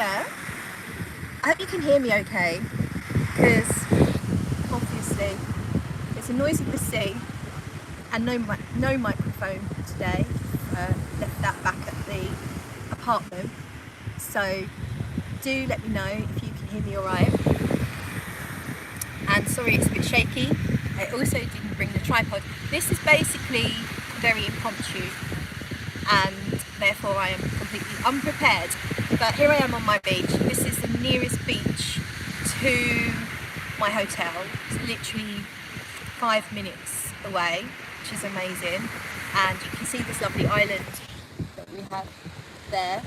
there. I hope you can hear me okay, because obviously it's the noise of the sea and no microphone today. Left that back at the apartment, so do let me know if you can hear me alright. And sorry it's a bit shaky. I also didn't bring the tripod. This is basically very impromptu and therefore I am completely unprepared. But here I am on my beach. This is the nearest beach to my hotel. It's literally 5 minutes away, which is amazing. And you can see this lovely island that we have there.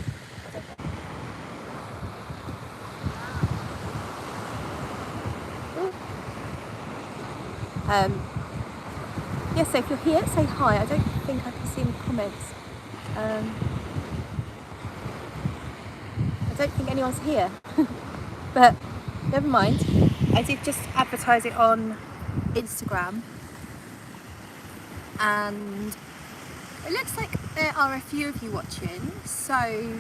Yeah, so if you're here, say hi. I don't think I can see any comments. I don't think anyone's here, but never mind. I did just advertise it on Instagram, and it looks like there are a few of you watching, so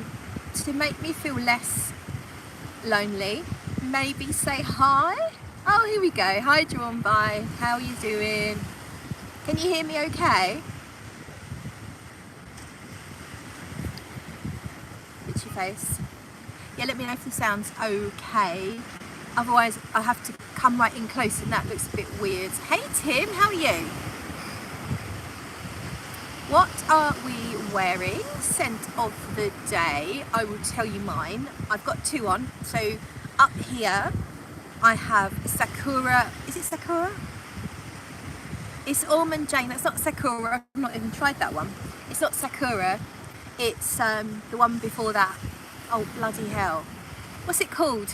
to make me feel less lonely, maybe say hi. Oh, here we go. Hi, Drawn By. How are you doing? Can you hear me okay? Itchy face. Yeah, let me know if the sound's okay. Otherwise, I'll have to come right in close and that looks a bit weird. Hey, Tim, how are you? What are we wearing? Scent of the day. I will tell you mine. I've got two on. So up here, I have Sakura. Is it Sakura? It's Almond Jane. That's not Sakura. I've not even tried that one. It's not Sakura. It's the one before that. Oh, bloody hell. What's it called?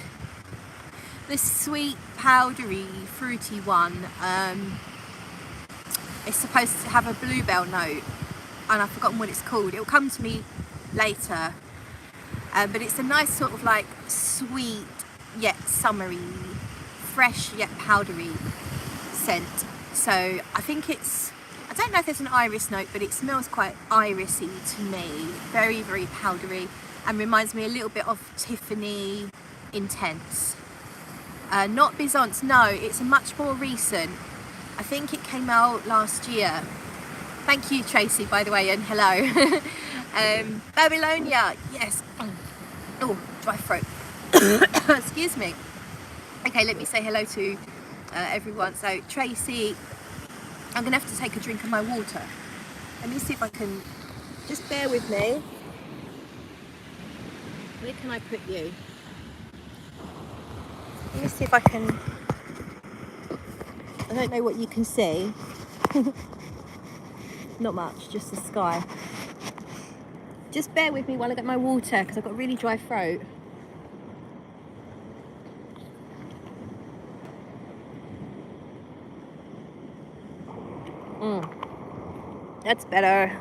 The sweet, powdery, fruity one. It's supposed to have a bluebell note, and I've forgotten what it's called. It'll come to me later. But it's a nice sort of like sweet yet summery, fresh yet powdery scent. So I think it's, I don't know if there's an iris note, but it smells quite irisy to me. Very, very powdery, and reminds me a little bit of Tiffany Intense. Not Byzance, no, it's a much more recent. I think it came out last year. Thank you, Tracy, by the way, and hello. Babylonia, yes. Oh, dry throat. Excuse me. Okay, let me say hello to everyone. So Tracy, I'm gonna have to take a drink of my water. Let me see if I can, just bear with me. Where can I put you? Let me see if I can, I don't know what you can see. Not much, just the sky. Just bear with me while I get my water, because I've got a really dry throat. That's better.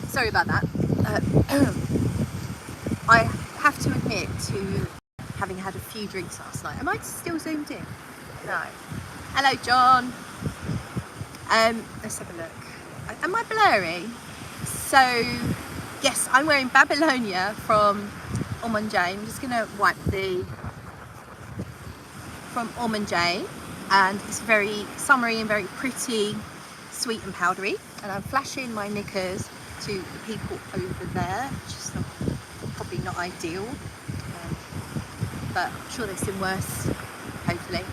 Sorry about that. I have to admit to having had a few drinks last night. Am I still zoomed in? No. Hello, John. Let's have a look. Am I blurry? So, yes, I'm wearing Babylonia from Almond Jane. I'm just going to wipe the from Almond Jane, and it's very summery and very pretty, sweet and powdery. And I'm flashing my knickers to the people over there, which is probably not ideal, but I'm sure they've seen worse, hopefully.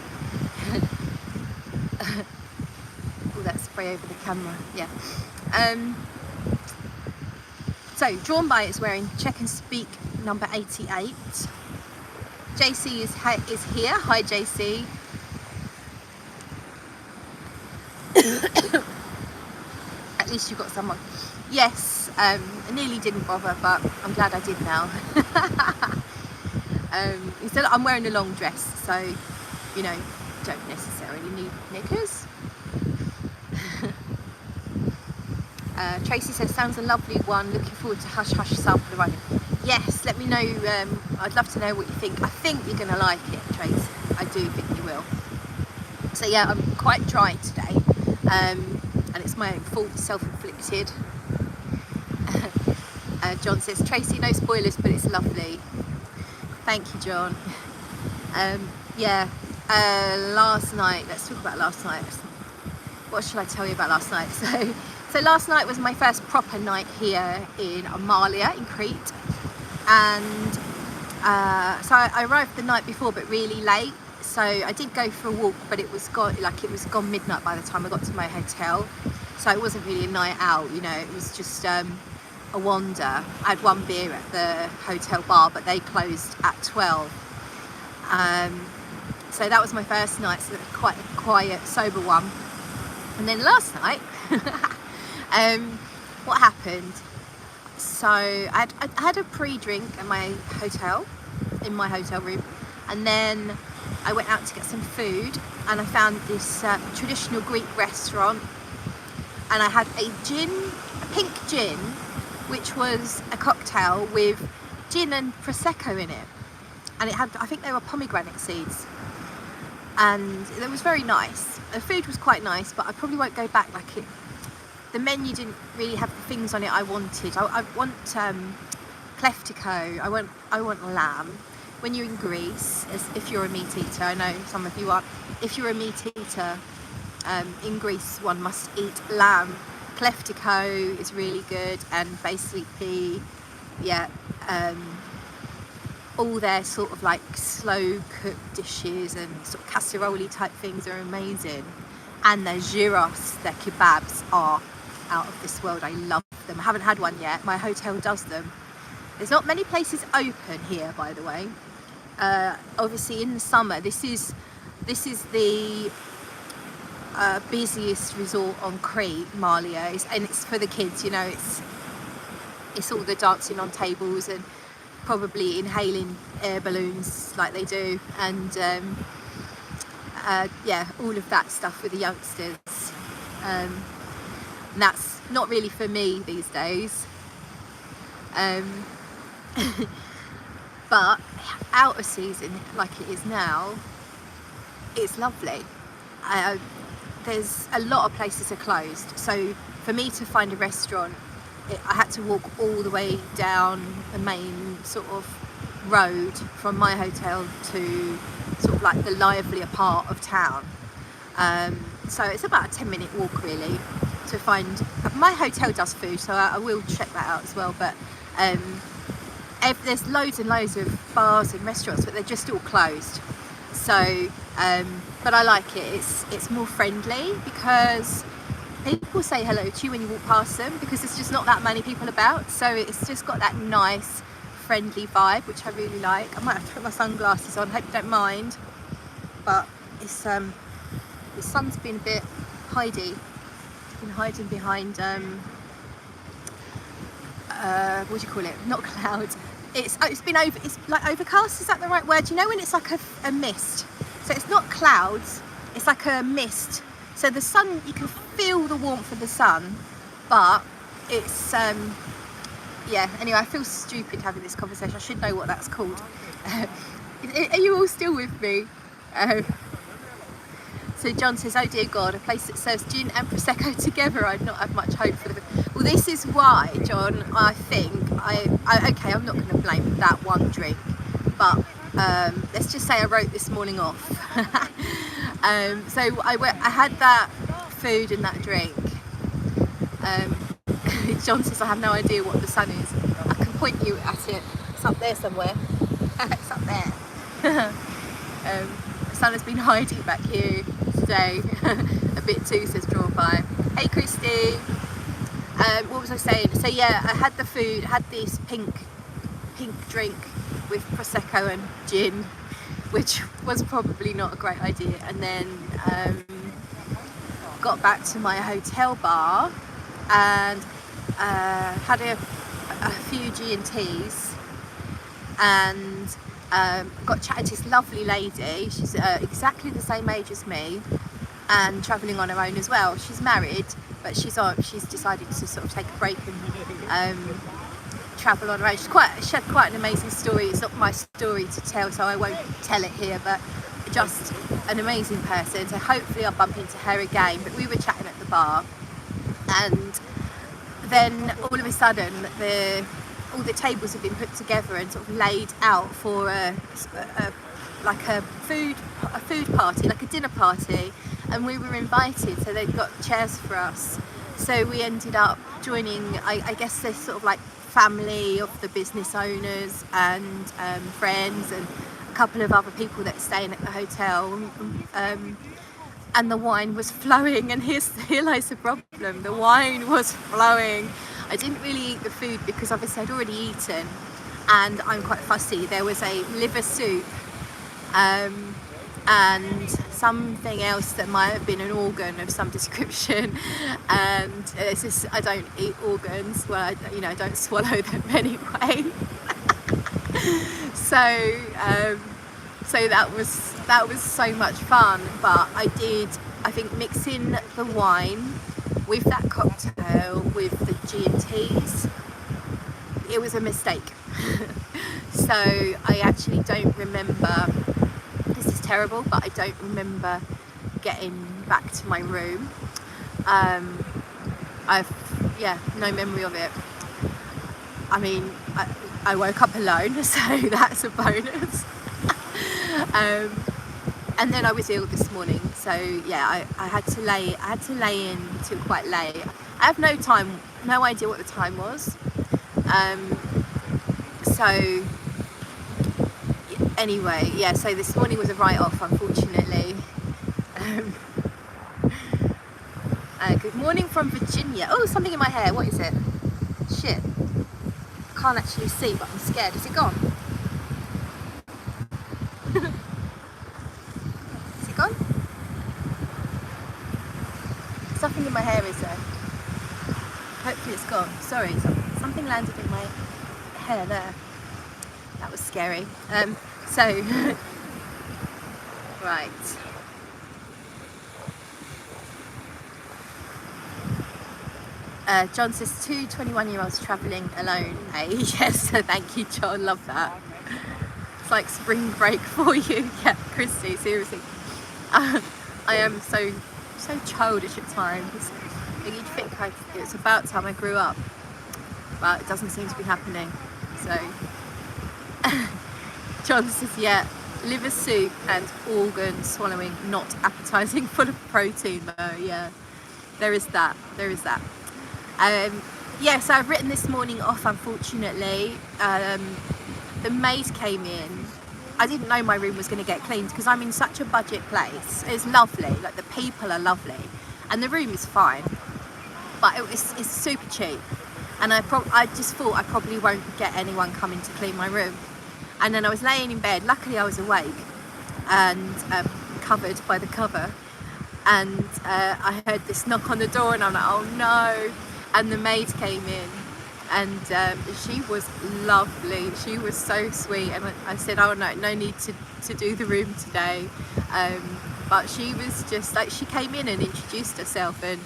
All that spray over the camera, yeah. So Drawn By is wearing Check and Speak number 88. JC is here. Hi, JC. At least you've got someone. Yes, I nearly didn't bother, but I'm glad I did now. Instead, I'm wearing a long dress, so you know, don't necessarily need knickers. Tracy says, sounds a lovely one. Looking forward to Hush Hush sample arriving. Yes, let me know. I'd love to know what you think. I think you're going to like it, Tracy. I do think you will. So yeah, I'm quite dry today, and it's my own fault, self-inflicted. John says, Tracy, no spoilers, but it's lovely. Thank you, John. Yeah, last night, let's talk about last night. What should I tell you about last night? So last night was my first proper night here in Amalia in Crete, and so I arrived the night before, but really late. So I did go for a walk, but it was gone midnight by the time I got to my hotel. So it wasn't really a night out, you know. It was just a wander. I had one beer at the hotel bar, but they closed at 12. So that was my first night, so quite a quiet, sober one. And then last night, what happened? So I had a pre-drink in my hotel room, and then I went out to get some food, and I found this traditional Greek restaurant, and I had a pink gin, which was a cocktail with gin and prosecco in it, and it had, I think they were pomegranate seeds, and it was very nice. The food was quite nice, but I probably won't go back. The menu didn't really have the things on it I wanted. I want cleftico, I want lamb. When you're in Greece, if you're a meat eater, I know some of you aren't, if you're a meat eater, in Greece one must eat lamb. Cleftico is really good, and basically, yeah, all their sort of like slow cooked dishes and sort of casserole type things are amazing. And their gyros, their kebabs are out of this world. I love them. I haven't had one yet. My hotel does them. There's not many places open here, by the way. Obviously in the summer, this is the busiest resort on Crete, Malia, and it's for the kids, you know. It's all the dancing on tables and probably inhaling air balloons like they do, and yeah, all of that stuff with the youngsters. And that's not really for me these days. But out of season, like it is now, it's lovely. There's a lot of places are closed, so for me to find a restaurant, I had to walk all the way down the main sort of road from my hotel to sort of like the livelier part of town. So it's about a 10-minute walk really to find. My hotel does food, so I will check that out as well, but there's loads and loads of bars and restaurants, but they're just all closed. So but I like it. It's more friendly because people say hello to you when you walk past them, because there's just not that many people about, so it's just got that nice friendly vibe, which I really like. I might have to put my sunglasses on, hope you don't mind, but it's the sun's been a bit hidey. It's been hiding behind what do you call it, not clouds, it's like overcast, is that the right word? You know when it's like a mist, so it's not clouds, it's like a mist. So the sun, you can feel the warmth of the sun, but it's, yeah, anyway, I feel stupid having this conversation. I should know what that's called. Are you all still with me? So John says, oh dear God, a place that serves gin and Prosecco together, I'd not have much hope for them. Well, this is why, John, I think, okay, I'm not going to blame that one drink, but let's just say I wrote this morning off. So I had that food and that drink. John says I have no idea what the sun is. I can point you at it. It's up there somewhere. It's up there. The sun has been hiding back here today. A bit too, says Draw Pie. Hey Christy. What was I saying? So yeah, I had the food, had this pink drink with Prosecco and gin, which was probably not a great idea, and then got back to my hotel bar and had a few G&Ts, and got chatting to this lovely lady. She's exactly the same age as me and travelling on her own as well. She's married, but she's decided to sort of take a break and travel on her own. She had quite an amazing story. It's not my story to tell, so I won't tell it here, but just an amazing person. So hopefully I'll bump into her again. But we were chatting at the bar, and then all of a sudden all the tables have been put together and sort of laid out for like a food party, like a dinner party, and we were invited, so they'd got chairs for us. So we ended up joining, I guess, this sort of like family of the business owners and friends and a couple of other people that were staying at the hotel. And the wine was flowing, and here lies the problem. The wine was flowing. I didn't really eat the food because obviously I'd already eaten, and I'm quite fussy. There was a liver soup and something else that might have been an organ of some description, and it's just, I don't eat organs. Well, I don't swallow them anyway. So that was so much fun. But I think mixing the wine with that cocktail with the G&Ts, it was a mistake. So I actually don't remember, this is terrible, but I don't remember getting back to my room. I've no memory of it. I mean, I woke up alone, so that's a bonus. And then I was ill this morning, so yeah, I had to lay in till quite late. I have no idea what the time was. So anyway, yeah, so this morning was a write-off, unfortunately. Good morning from Virginia. Oh, something in my hair, what is it? Shit, I can't actually see, but I'm scared. Is it gone? Is it gone? Something in my hair, is there? Hopefully it's gone. Sorry, something landed in my hair there. That was scary. So, right. John says 2 21-year-olds travelling alone. Hey, yes, thank you, John. Love that. It's like spring break for you. Yeah, Christy, seriously. I am so childish at times. You'd think it's about time I grew up, but it doesn't seem to be happening. So, John says, yeah, liver soup and organ swallowing, not appetizing, full of protein though. Yeah, there is that. So I've written this morning off, unfortunately. The maid came in. I didn't know my room was going to get cleaned because I'm in such a budget place. It's lovely, like the people are lovely, and the room is fine, but it's super cheap. And I just thought I probably won't get anyone coming to clean my room. And then I was laying in bed. Luckily I was awake and covered by the cover. And I heard this knock on the door, and I'm like, oh no. And the maid came in, and she was lovely. She was so sweet. And I said, oh no need to do the room today. But she was just like, she came in and introduced herself, and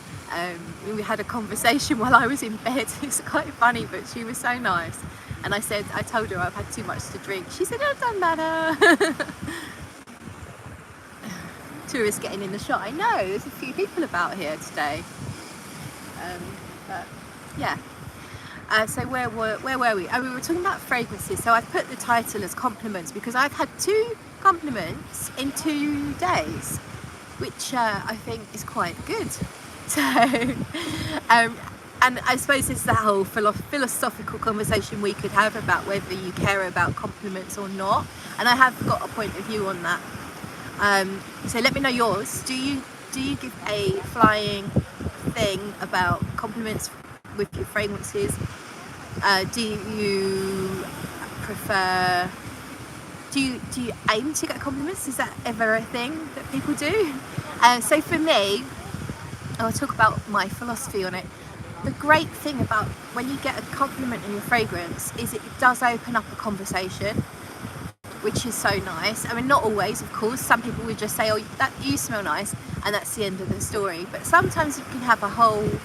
we had a conversation while I was in bed. It's quite funny, but she was so nice. And I told her I've had too much to drink. She said, oh, it doesn't matter. Tourists getting in the shot. I know, there's a few people about here today. But yeah. So where were we? Oh, we were talking about fragrances. So I've put the title as compliments because I've had 2 compliments in 2 days, which I think is quite good. So, and I suppose it's that whole philosophical conversation we could have about whether you care about compliments or not. And I have got a point of view on that. So let me know yours. Do you give a flying thing about compliments with your fragrances? Do you prefer? Do you aim to get compliments? Is that ever a thing that people do? So for me, I'll talk about my philosophy on it. The great thing about when you get a compliment in your fragrance is it does open up a conversation, which is so nice. I mean, not always, of course. Some people would just say, oh, that you smell nice, and that's the end of the story. But sometimes you can have a whole, you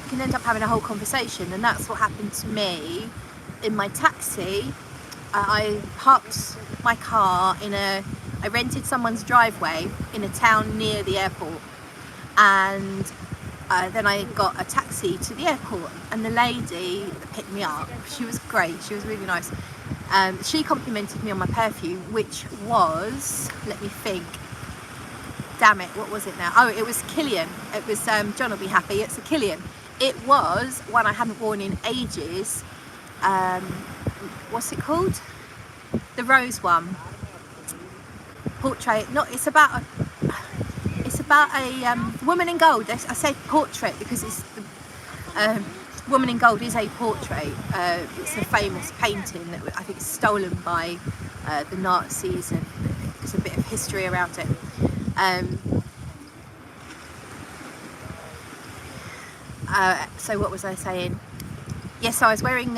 can end up having a whole conversation, and that's what happened to me in my taxi. I parked my car I rented someone's driveway in a town near the airport, and then I got a taxi to the airport, and the lady that picked me up, she was great, she was really nice. She complimented me on my perfume, which was, let me think, damn it, what was it now? Oh, it was Killian. It was, John will be happy, it's a Killian. It was one I hadn't worn in ages. What's it called? The rose one. Portrait, not, it's about a woman in gold. I say portrait because it's the woman in gold is a portrait. It's a famous painting that I think is stolen by the Nazis, and there's a bit of history around it. So what was I saying? Yes, so I was wearing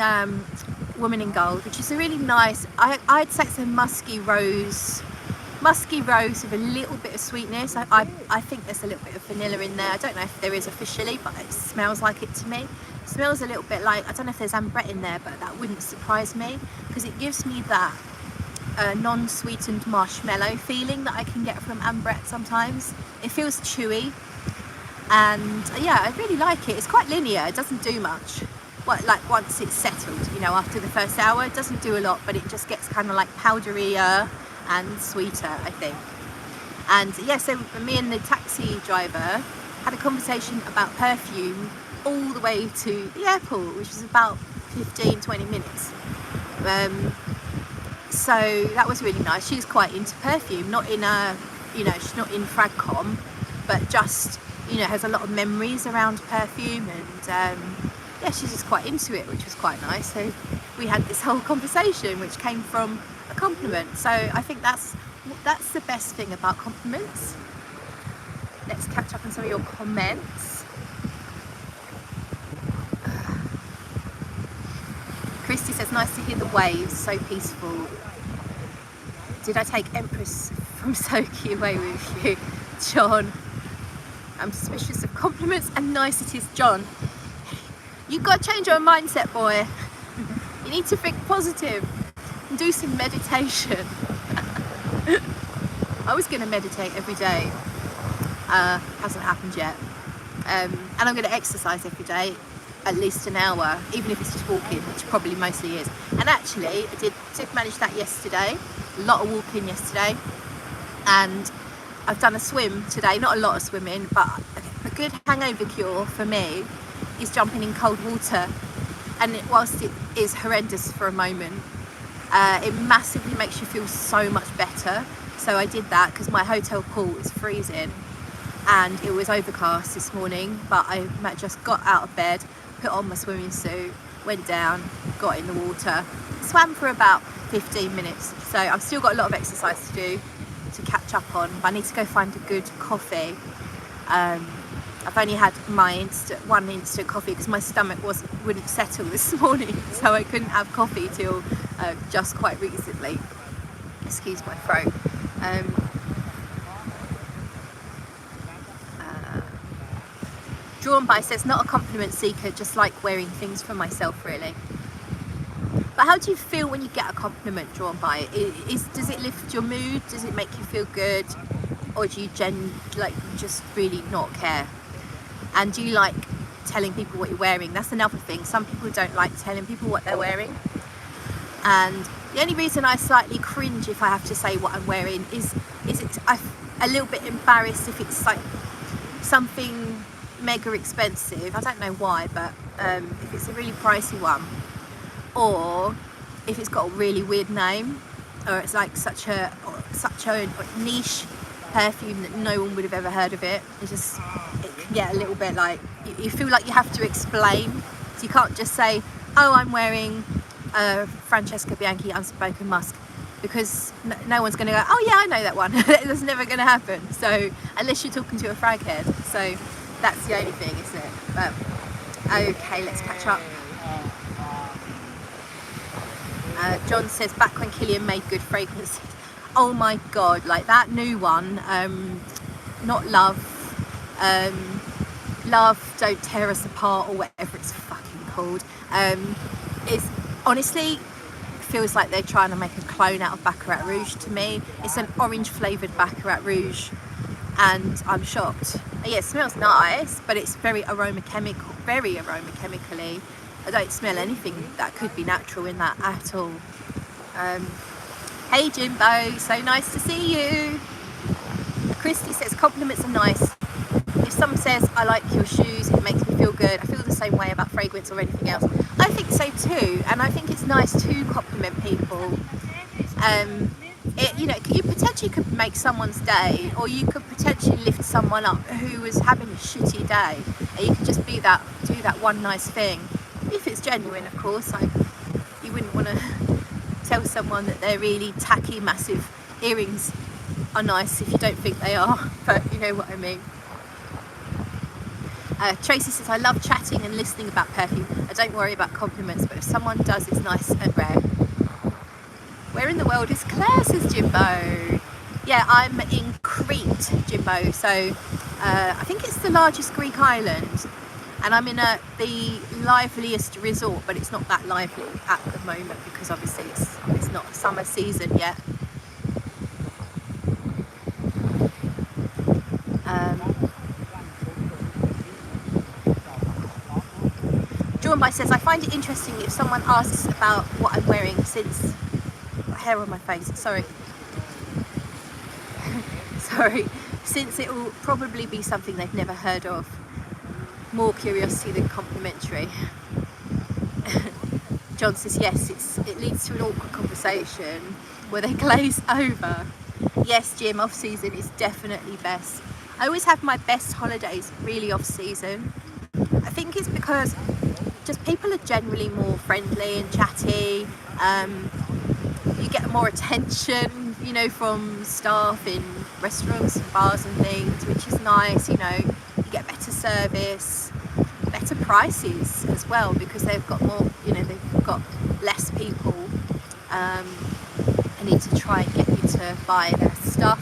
Woman in Gold, which is a really nice, I'd say it's a musky rose with a little bit of sweetness. I think there's a little bit of vanilla in there. I don't know if there is officially, but it smells like it to me. It smells a little bit like, I don't know if there's ambrette in there, but that wouldn't surprise me, because it gives me that non-sweetened marshmallow feeling that I can get from ambrette sometimes. It feels chewy, and yeah, I really like it. It's quite linear, it doesn't do much. Well, like once it's settled, you know, after the first hour, it doesn't do a lot, but it just gets kind of like powderier and sweeter, I think. And yeah, so me and the taxi driver had a conversation about perfume all the way to the airport, which is about 15-20 minutes. So that was really nice. She's quite into perfume, not in a, you know, she's not in fragcom, but just, you know, has a lot of memories around perfume, and yeah, she's just quite into it, which was quite nice. So we had this whole conversation which came from a compliment. So I think that's the best thing about compliments. Let's catch up on some of your comments. Christy says, nice to hear the waves, so peaceful. Did I take Empress from Soki away with you? John, I'm suspicious of compliments and niceties. John, you've got to change your mindset, boy. You need to think positive and do some meditation. I was going to meditate every day. Hasn't happened yet. And I'm going to exercise every day, at least an hour, even if it's just walking, which probably mostly is. And actually, I did manage that yesterday. A lot of walking yesterday. And I've done a swim today. Not a lot of swimming, but a good hangover cure for me is jumping in cold water. And whilst it is horrendous for a moment, it massively makes you feel so much better. So I did that because my hotel pool is freezing and it was overcast this morning, but I just got out of bed, put on my swimming suit, went down, got in the water, swam for about 15 minutes. So I've still got a lot of exercise to do to catch up on, but I need to go find a good coffee. I've only had my one instant coffee because my stomach wouldn't settle this morning, so I couldn't have coffee till just quite recently. Excuse my throat. Drawn by says, not a compliment seeker, just like wearing things for myself, really. But how do you feel when you get a compliment, Drawn by? Does it lift your mood? Does it make you feel good? Or do you just really not care? And do you like telling people what you're wearing? That's another thing. Some people don't like telling people what they're wearing. And the only reason I slightly cringe if I have to say what I'm wearing is I'm a little bit embarrassed if it's like something mega expensive. I don't know why, but if it's a really pricey one, or if it's got a really weird name, or it's like such a niche perfume that no one would have ever heard of it. It can get a little bit like, you feel like you have to explain. So you can't just say, oh, I'm wearing Francesca Bianchi Unspoken Musk, because no one's going to go, oh yeah, I know that one. That's never going to happen. So unless you're talking to a frag head. So that's the only thing, isn't it? But okay, let's catch up. John says, back when Killian made good fragrances. Oh my god, like that new one, not Love, Love Don't Tear Us Apart, or whatever it's fucking called, is honestly feels like they're trying to make a clone out of Baccarat Rouge to me. It's an orange flavoured Baccarat Rouge, and I'm shocked. Yeah, it smells nice, but it's very aromachemical, very aromachemically. I don't smell anything that could be natural in that at all. Hey Jimbo, so nice to see you. Christy says compliments are nice. If someone says I like your shoes, it makes me feel good. I feel the same way about fragrance or anything else. I think so too, and I think it's nice to compliment people. You know, you potentially could make someone's day, or you could potentially lift someone up who was having a shitty day, and you could just do that one nice thing. If it's genuine, of course. Like, you wouldn't want to tell someone that their really tacky, massive earrings are nice if you don't think they are, but you know what I mean. Tracy says, I love chatting and listening about perfume. I don't worry about compliments, but if someone does, it's nice and rare. Where in the world is Claire, says Jimbo? Yeah, I'm in Crete, Jimbo. So I think it's the largest Greek island. And I'm in the liveliest resort, but it's not that lively at the moment because obviously it's not summer season yet. Joanby says, I find it interesting if someone asks about what I'm wearing since... hair on my face, sorry. Sorry. Since it will probably be something they've never heard of. More curiosity than complimentary. John says, yes, it leads to an awkward conversation where they glaze over. Yes, Jim, off season is definitely best. I always have my best holidays really off season. I think it's because just people are generally more friendly and chatty. You get more attention, you know, from staff in restaurants and bars and things, which is nice. You know, you get better service, better prices as well, because they've got more, you know, they've got less people. I need to try and get you to buy their stuff.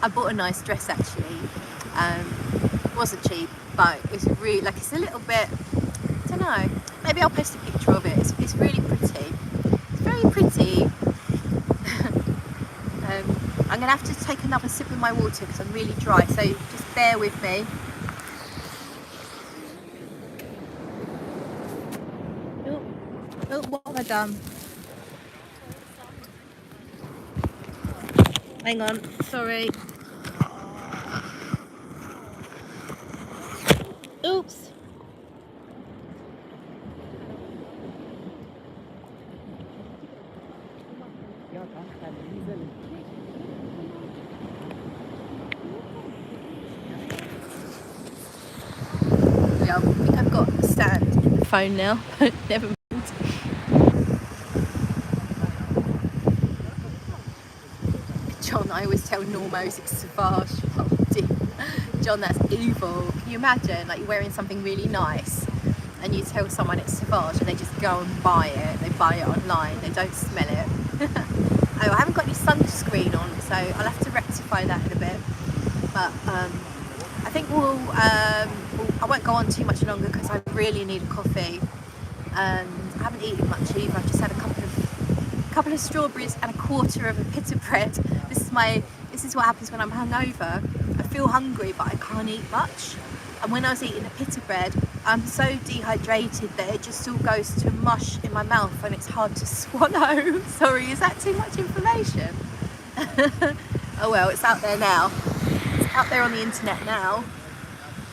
I bought a nice dress actually. It wasn't cheap, but it's really, like, it's a little bit, I don't know, maybe I'll post a picture of it. It's really pretty. It's very pretty. I'm gonna have to take another sip of my water because I'm really dry, so just bear with me. Oh, what have I done? Hang on, sorry. Oops. Yeah, I think I've got a stand in the phone now, but never mind. John, I always tell Normos it's Sauvage. Oh dear. John, that's evil. Can you imagine, like, you're wearing something really nice and you tell someone it's Sauvage and they just go and buy it. They buy it online, they don't smell it. Oh, I haven't got any sunscreen on, so I'll have to rectify that in a bit. But I think I won't go on too much longer because I really need a coffee. And I haven't eaten much either. I've just had a couple of strawberries and a quarter of a pita bread. This is what happens when I'm hungover. I feel hungry, but I can't eat much. And when I was eating a pita bread, I'm so dehydrated that it just all goes to mush in my mouth and it's hard to swallow. Sorry, is that too much information? Oh well, it's out there now. It's out there on the internet now.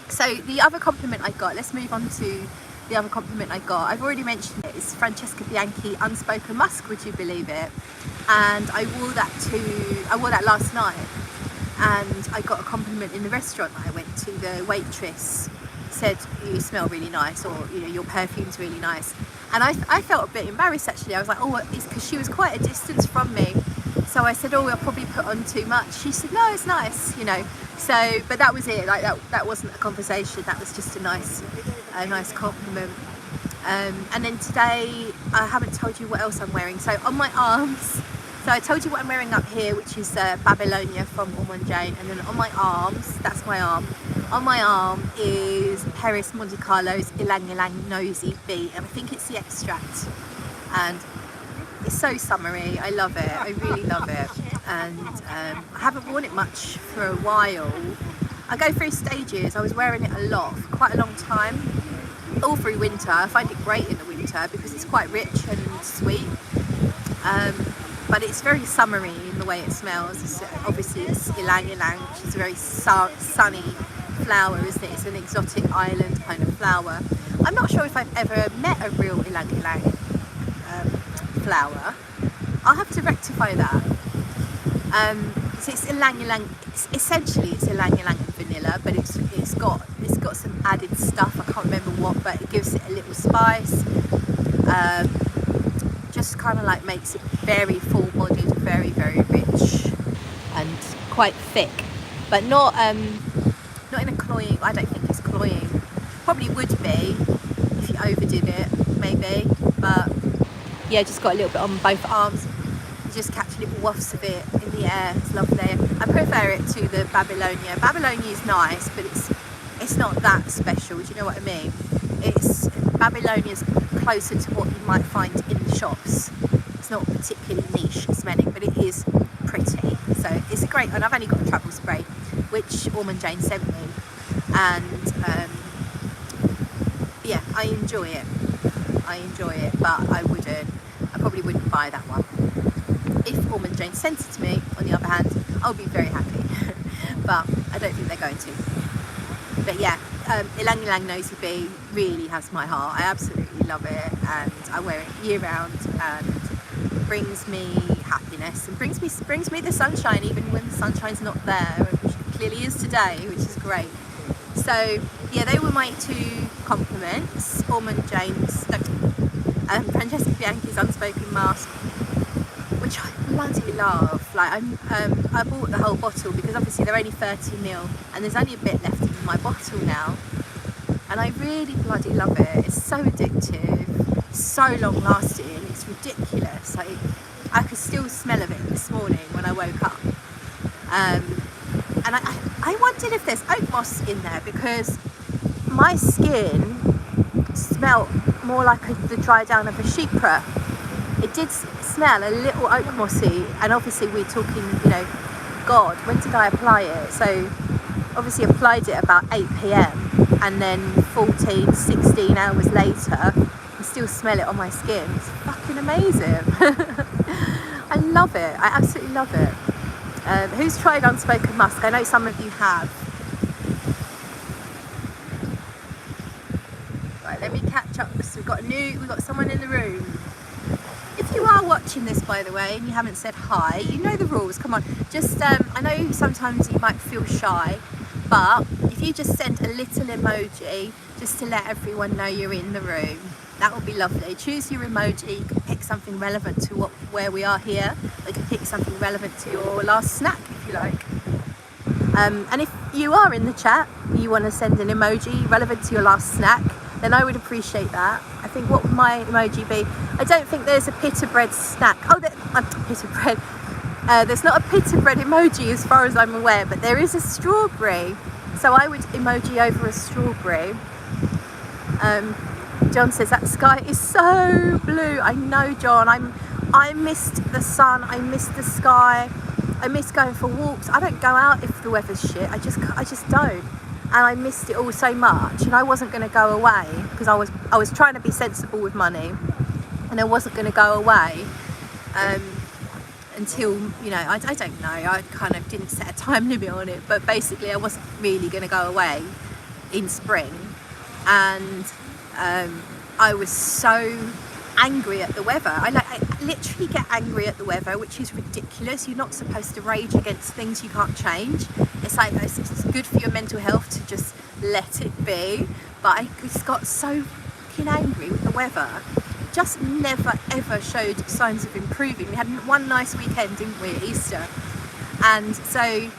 So the other compliment I got, let's move on to the other compliment I got. I've already mentioned it. It's Francesca Bianchi Unspoken Musk, would you believe it? And I wore that last night, and I got a compliment in the restaurant that I went to. The waitress said, you smell really nice, or, you know, your perfume's really nice. And I felt a bit embarrassed actually. I was like, oh, it's because she was quite a distance from me. So I said, oh, I'll probably put on too much. She said, no, it's nice, you know. So, but that was it. Like that wasn't a conversation. That was just a nice compliment. And then today, I haven't told you what else I'm wearing. So on my arms, so I told you what I'm wearing up here, which is Babylonia from Gourmands. And then on my arms, that's my arm. On my arm is Paris Monte Carlo's Ylang Ylang Nosy Bee, and I think it's the extract. And it's so summery. I love it. I really love it. And I haven't worn it much for a while. I go through stages. I was wearing it a lot for quite a long time, all through winter. I find it great in the winter because it's quite rich and sweet, but it's very summery in the way it smells. Obviously it's ylang ylang, which is a very sunny flower, isn't it? It's an exotic island kind of flower. I'm not sure if I've ever met a real ylang ylang flower. I'll have to rectify that. So it's ylang ylang. Essentially it's ylang ylang and vanilla, but it's got some added stuff. I can't remember what, but it gives it a little spice. Just kind of like makes it very full-bodied, very rich and quite thick, but not in a cloying. I don't think it's cloying. Probably would be if you overdid it, maybe. But yeah, just got a little bit on both arms. You just catch little wafts of it in the air. It's lovely. I prefer it to the Babylonia. Babylonia is nice, but it's not that special. Do you know what I mean? Babylonia's closer to what you might find in the shops. It's not particularly niche smelling, but it is pretty. So it's a great, and I've only got a travel spray, which Ormond Jane sent me, and yeah, I enjoy it, but I probably wouldn't buy that one. If Ormond Jane sent it to me, on the other hand, I'll be very happy, but I don't think they're going to. But yeah, Ylang Ylang Nosy Bee really has my heart. I absolutely love it, and I wear it year round, and brings me happiness and brings me the sunshine, even when the sunshine's not there, which it clearly is today, which is great. So yeah, they were my two compliments. Ormond Jane's, Francesca Bianchi's Unspoken Mask, which I bloody love. Like I bought the whole bottle because obviously they're only 30ml, and there's only a bit left in my bottle now, and I really bloody love it. It's so addictive, so long lasting, it's ridiculous. Like, I could still smell of it this morning when I woke up, and I wondered if there's oak moss in there, because my skin smelled more like the dry down of a chypre. It did smell a little oak mossy, and obviously we're talking, you know, God, when did I apply it? So obviously applied it about 8 p.m, and then 14, 16 hours later, I still smell it on my skin. It's fucking amazing. I love it. I absolutely love it. Who's tried Unspoken Musk? I know some of you have. Right, let me catch up, because we've got someone in the room. If you are watching this, by the way, and you haven't said hi, you know the rules. Come on, just I know sometimes you might feel shy, but if you just send a little emoji just to let everyone know you're in the room, that would be lovely. Choose your emoji. You can pick something relevant to where we are here. You can pick something relevant to your last snack if you like. And if you are in the chat, you want to send an emoji relevant to your last snack, then I would appreciate that. I think, what would my emoji be? I don't think there's a pita bread snack. Oh, pita bread. There's not a pita bread emoji as far as I'm aware, but there is a strawberry. So I would emoji over a strawberry. John says that sky is so blue. I know, John. I missed the sun. I missed the sky. I miss going for walks. I don't go out if the weather's shit. I just don't. And I missed it all so much, and I wasn't going to go away because I was trying to be sensible with money, and I wasn't going to go away until, you know, I don't know, I kind of didn't set a time limit on it, but basically I wasn't really going to go away in spring, and I was so angry at the weather. I literally get angry at the weather, which is ridiculous. You're not supposed to rage against things you can't change. It's like, it's good for your mental health to just let it be, but I just got so fucking angry with the weather. Just never ever showed signs of improving. We had one nice weekend, didn't we, at Easter, and so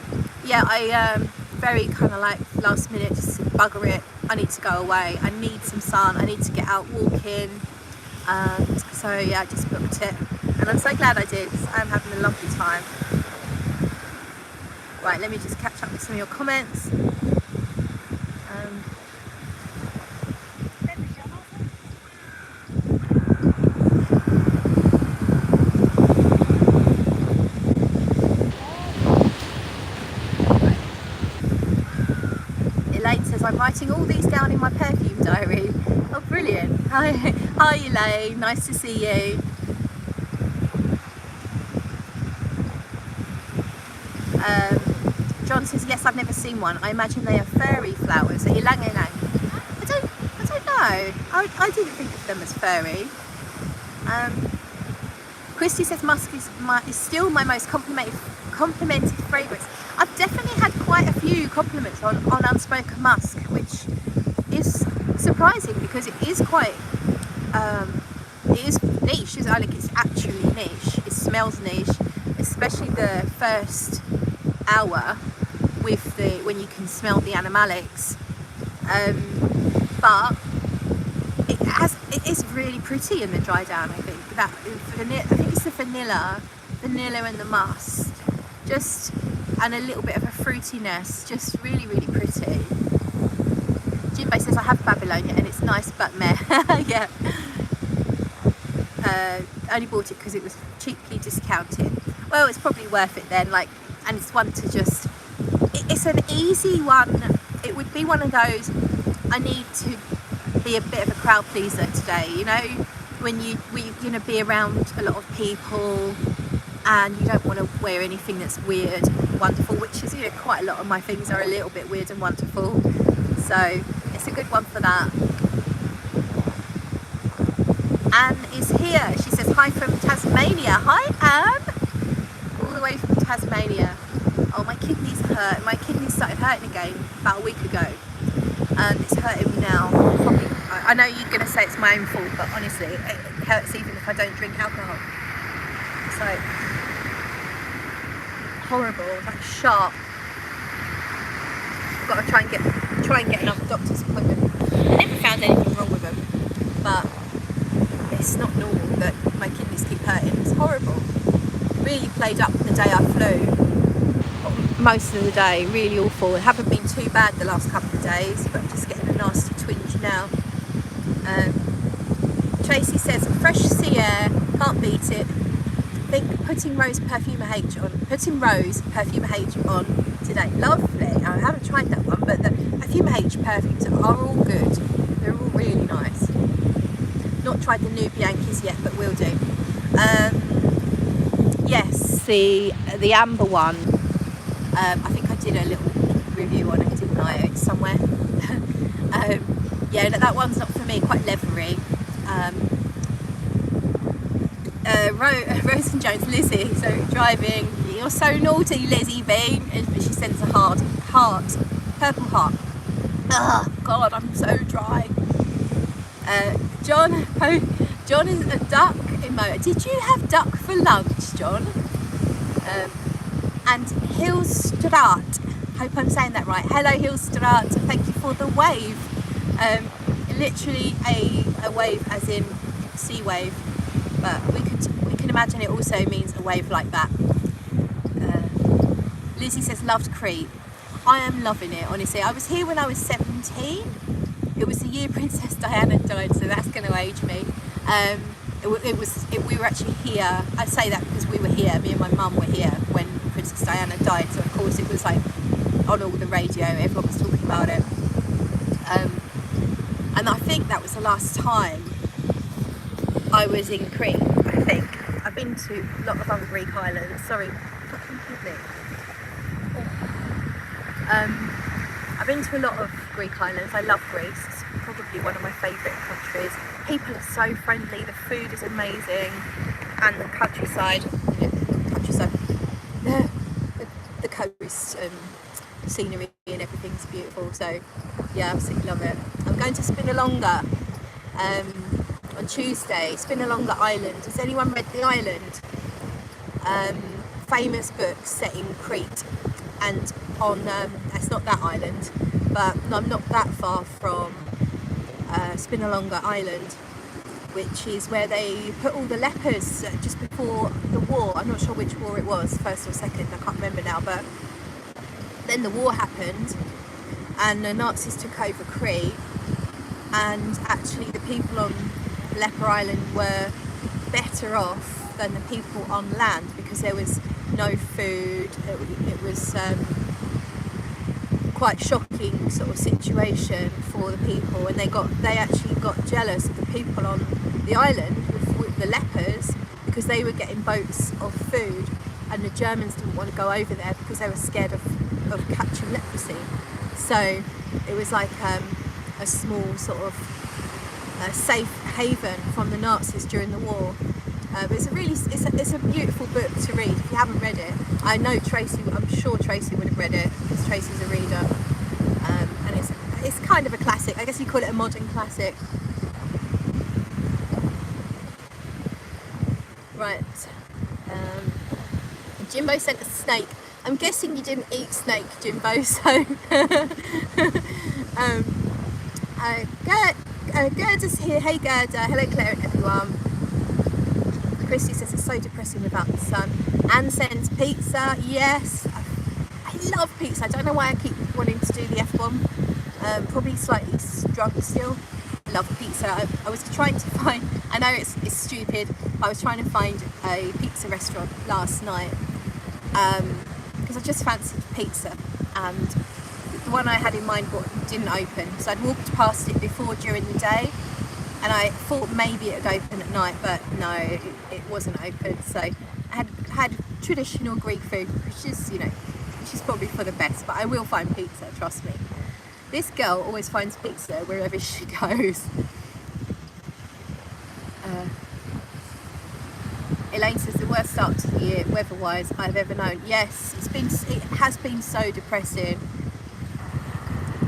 yeah, I very kind of like last minute just said, bugger it, I need to go away, I need some sun, I need to get out walking. So yeah, I just booked it, and I'm so glad I did. I'm having a lovely time. Right, let me just catch up with some of your comments. writing all these down in my perfume diary. Oh, brilliant. Hi Elaine, nice to see you. John says, yes, I've never seen one. I imagine they are furry flowers. Ilang ilang. I don't know. I didn't think of them as furry. Christy says musk is still my most complimented fragrance. I've definitely had quite a few compliments on Unspoken Musk, which is surprising because it is quite, it is niche. I think it's actually niche. It smells niche, especially the first hour with when you can smell the animalics. But it is really pretty in the dry down. I think it's the vanilla and the musk, and a little bit of a fruitiness, just really pretty. Jimbo says, I have Babylonia and it's nice but meh. Yeah. Only bought it because it was cheaply discounted. Well, it's probably worth it then, and it's one to just, it's an easy one. It would be one of those, I need to be a bit of a crowd pleaser today, you know, when you're going to be around a lot of people and you don't want to wear anything that's weird and wonderful, which is, you know, quite a lot of my things are a little bit weird and wonderful, so it's a good one for that. Anne is here. She says hi from Tasmania. Hi Anne, all the way from Tasmania. Oh, my kidneys hurt. My kidneys started hurting again about a week ago, and it's hurting me now. Probably, I know you're going to say it's my own fault, but honestly, it hurts even if I don't drink alcohol. So horrible, like sharp. I've got to try and get another doctor's appointment. I never found anything wrong with them, but it's not normal that my kidneys keep hurting. It's horrible. Really played up the day I flew. Most of the day, really awful. It haven't been too bad the last couple of days, but I'm just getting a nasty twinge now. Tracy says, fresh sea air, can't beat it. Think putting Rose Perfume H on today. Lovely. I haven't tried that one, but the Perfume H perfumes are all good. They're all really nice. Not tried the new Bianchis yet, but will do. Yes, the amber one. I think I did a little review on it, didn't I? It's somewhere. Yeah, that one's not for me, quite leathery. Rose and Jones, Lizzie, so driving, you're so naughty, Lizzie B. But she sends a heart, purple heart. Oh God, I'm so dry. John is a duck emoji. Did you have duck for lunch, John? And Hillstraat, hope I'm saying that right. Hello Hillstraat, thank you for the wave. Literally a wave as in sea wave, but we can imagine it also means a wave like that. Lizzie says loved Crete. I am loving it, honestly. I was here when I was 17. It was the year Princess Diana died, so that's going to age me. We were actually here. I say that because we were here, me and my mum were here when Princess Diana died, so of course it was like on all the radio, everyone was talking about it. And I think that was the last time I was in Crete, I think. I've been to a lot of other Greek islands. Sorry, fucking kidney. I've been to a lot of Greek islands. I love Greece. It's probably one of my favourite countries. People are so friendly, the food is amazing, and the countryside, the coast and scenery and everything's beautiful. So yeah, absolutely love it. I'm going to Spinalonga on Tuesday. Spinalonga Island. Has anyone read The Island? Famous book set in Crete, and on it's not that island, but I'm not that far from Spinalonga Island, which is where they put all the lepers just before the war. I'm not sure which war it was, first or second, I can't remember now, but then the war happened and the Nazis took over Crete, and actually the people on Leper Island were better off than the people on land because there was no food. It was quite shocking sort of situation for the people, and they actually got jealous of the people on the island with the lepers, because they were getting boats of food, and the Germans didn't want to go over there because they were scared of catching leprosy. So it was like a small sort of safe haven from the Nazis during the war. It's a beautiful book to read if you haven't read it. I know I'm sure Tracy would have read it, because Tracy's a reader, and it's kind of a classic. I guess you call it a modern classic. Right, Jimbo sent a snake. I'm guessing you didn't eat snake, Jimbo, so Gerda's here. Hey Gerda, hello Claire and everyone. Christy says it's so depressing without the sun. Anne sends pizza. Yes, I love pizza. I don't know why I keep wanting to do the F-bomb. Probably slightly drunk still. Love pizza. I was trying to find, I know it's stupid, but I was trying to find a pizza restaurant last night, because I just fancied pizza, and the one I had in mind didn't open. So I'd walked past it before during the day, and I thought maybe it would open at night, but no, it wasn't open. So I had traditional Greek food, which is probably for the best, but I will find pizza, trust me. This girl always finds pizza wherever she goes. Elaine says the worst start to the year weather-wise I've ever known. Yes, it has been so depressing.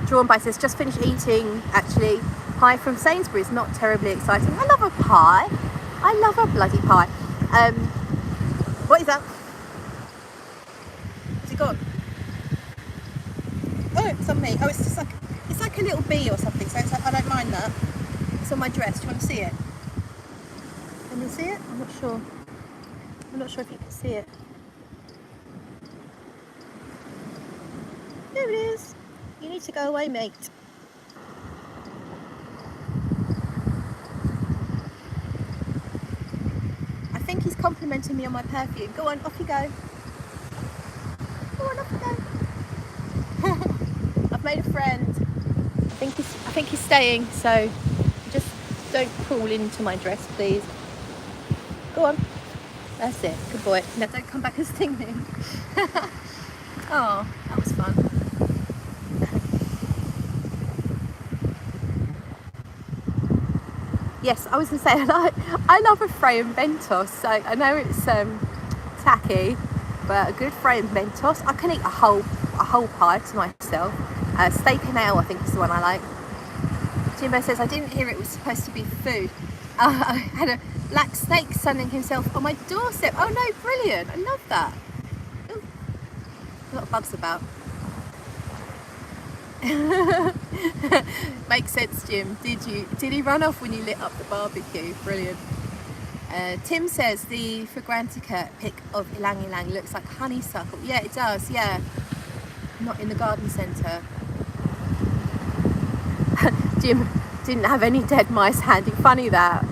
Drawn by says just finished eating actually pie from Sainsbury's. Not terribly exciting. I love a pie. I love a bloody pie. What is that? Is it gone? Oh, it's on me. Oh, it's like a little bee or something, so I don't mind that. It's on my dress. Do you want to see it? Can you see it? I'm not sure. I'm not sure if you can see it. There it is. You need to go away, mate. I think he's complimenting me on my perfume. Go on, off you go. Go on, off you go. I've made a friend. I think he's staying, so just don't crawl into my dress, please. Go on. That's it. Good boy. Now don't come back and sting me. Oh, that was fun. Yes, I was going to say I love a Freien Mentos. So I know it's tacky, but a good Freien Mentos. I can eat a whole pie to myself. Steak and ale, I think, is the one I like. Jimbo says I didn't hear it was supposed to be food. I had a black snake sunning himself on my doorstep. Oh no, brilliant! I love that. Ooh, a lot of bugs about. Makes sense, Jim. Did he run off when you lit up the barbecue? Brilliant. Tim says the Fragrantica pic of Ylang Ylang looks like honeysuckle. Yeah, it does. Yeah, not in the garden centre. Jim didn't have any dead mice handy. Funny that.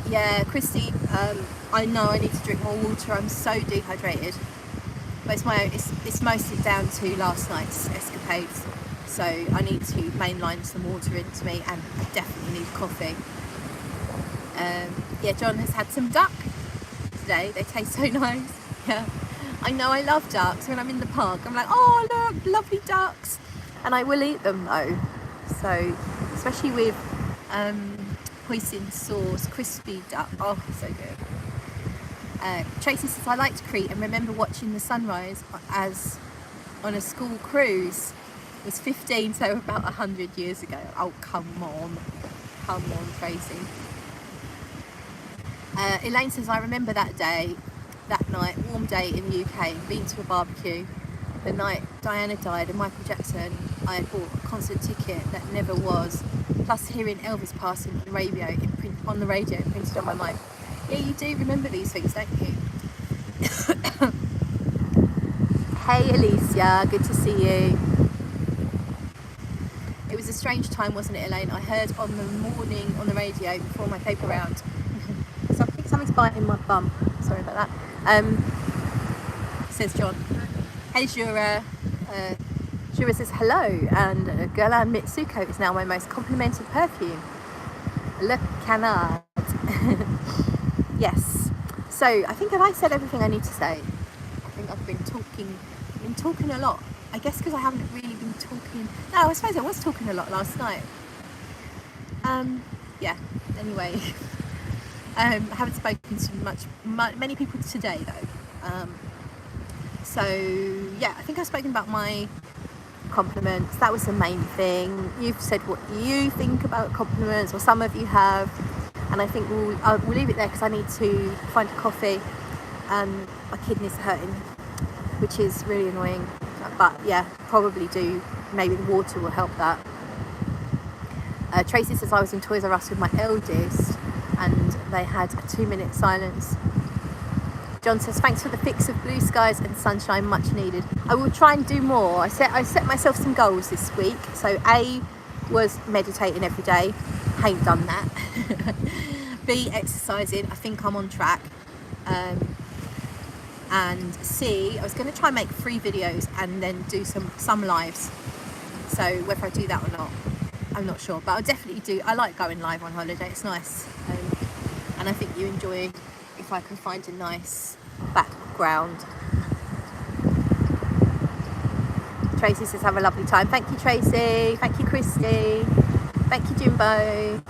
Yeah, Christy, I know I need to drink more water. I'm so dehydrated, but it's mostly down to last night's escapades. So I need to mainline some water into me, and I definitely need coffee. Yeah, John has had some duck today. They taste so nice. Yeah, I know I love ducks. When I'm in the park, I'm like, oh look, lovely ducks, and I will eat them though. So especially with hoisin sauce, crispy duck. Oh, so good. Tracy says I liked Crete and remember watching the sunrise as on a school cruise. It was 15, so about 100 years ago. Oh, come on, Tracy. Elaine says I remember that night, warm day in the UK, being to a barbecue. The night Diana died and Michael Jackson, I had bought a concert ticket that never was. Plus hearing Elvis passing on the radio imprinted on my mind. Yeah, you do remember these things, don't you? Hey Alicia, good to see you. It was a strange time, wasn't it, Elaine? I heard on the morning on the radio before my paper round. So I think something's biting my bum. Sorry about that. says John. Hey Jura. Jura says hello, and Guerlain Mitsuko is now my most complimented perfume. Le Canard. Yes. So I think I said everything I need to say. I think I've been talking a lot. I guess because I haven't really been talking. No, I suppose I was talking a lot last night. Yeah. Anyway, I haven't spoken to many people today though. So yeah, I think I've spoken about my compliments. That was the main thing. You've said what you think about compliments, or some of you have, and I think we'll leave it there because I need to find a coffee and my kidneys are hurting, which is really annoying. But yeah, probably do. Maybe the water will help that. Tracy says I was in Toys R Us with my eldest and they had a 2-minute silence. John says thanks for the fix of blue skies and sunshine, much needed. I will try and do more. I set myself some goals this week. So A was meditating every day. Ain't done that. B, exercising. I think I'm on track. And C, I was going to try and make 3 videos and then do some lives. So whether I do that or not, I'm not sure, but I'll definitely do. I like going live on holiday, it's nice, and I think you enjoy if I can find a nice background. Tracy says have a lovely time. Thank you, Tracy. Thank you, Christy. Thank you, Jimbo.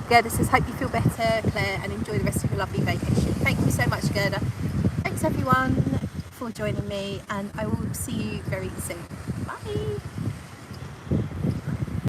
Gerda says hope you feel better, Claire, and enjoy the rest of your lovely vacation. Thank you so much, Gerda. Thanks everyone for joining me, and I will see you very soon. Bye.